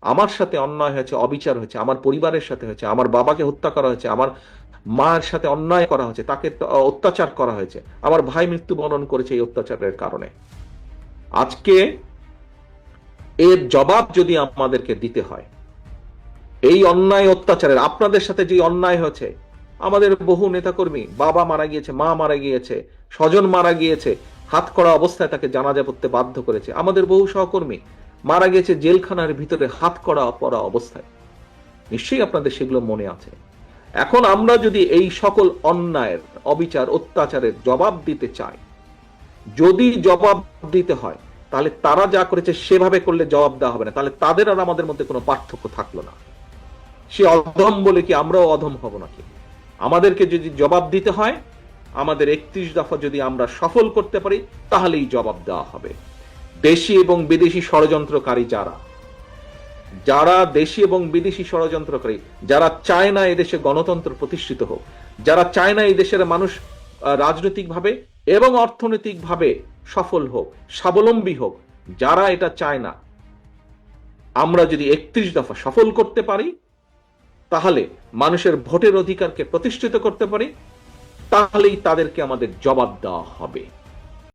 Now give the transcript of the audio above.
আমার সাথে অন্যায় হয়েছে, অবিচার হয়েছে, আমার পরিবারের সাথে হয়েছে, আমার বাবাকে হত্যা করা হয়েছে, আমার মায়ের সাথে অন্যায় করা হয়েছে, তাকে অত্যাচার করা হয়েছে, আমার ভাই মৃত্যুবরণ করেছে এই অত্যাচারের কারণে। আজকে এর জবাব যদি আমাদেরকে দিতে হয়, এই অন্যায় অত্যাচারের, আপনাদের সাথে যে অন্যায় হয়েছে, আমাদের বহু নেতাকর্মী, বাবা মারা গিয়েছে, মা মারা গিয়েছে, স্বজন মারা গিয়েছে, হাত করা অবস্থায় তাকে জানাজা পড়তে বাধ্য করেছে, আমাদের বহু সহকর্মী মারা গেছে জেলখানার ভিতরে হাত করা পড়া অবস্থায়। নিশ্চয়ই আপনাদের সেগুলো মনে আছে। এখন আমরা যদি এই সকল অন্যায়ের, অবিচার, অত্যাচারের জবাব দিতে চাই, যদি জবাব দিতে হয়, তাহলে তারা যা করেছে সেভাবে করলে জবাব দেওয়া হবে না, তাহলে তাদের আর আমাদের মধ্যে কোনো পার্থক্য থাকলো না। সে অধম বলে কি আমরাও অধম হব নাকি? আমাদেরকে যদি জবাব দিতে হয়, আমাদের 31 দফা যদি আমরা সফল করতে পারি, তাহলেই জবাব দেওয়া হবে। দেশি এবং বিদেশি ষড়যন্ত্রকারী যারা, যারা দেশি এবং বিদেশি ষড়যন্ত্রকারী, যারা চায় না এদেশে গণতন্ত্র প্রতিষ্ঠিত হোক, যারা চায় না এই দেশের মানুষ রাজনৈতিকভাবে এবং অর্থনৈতিকভাবে সফল হোক, স্বাবলম্বী হোক, যারা এটা চায় না, আমরা যদি 31 দফা সফল করতে পারি, তাহলে মানুষের ভোটের অধিকারকে প্রতিষ্ঠিত করতে পারি, তাহলেই তাদেরকে আমাদের জবাব দেওয়া হবে।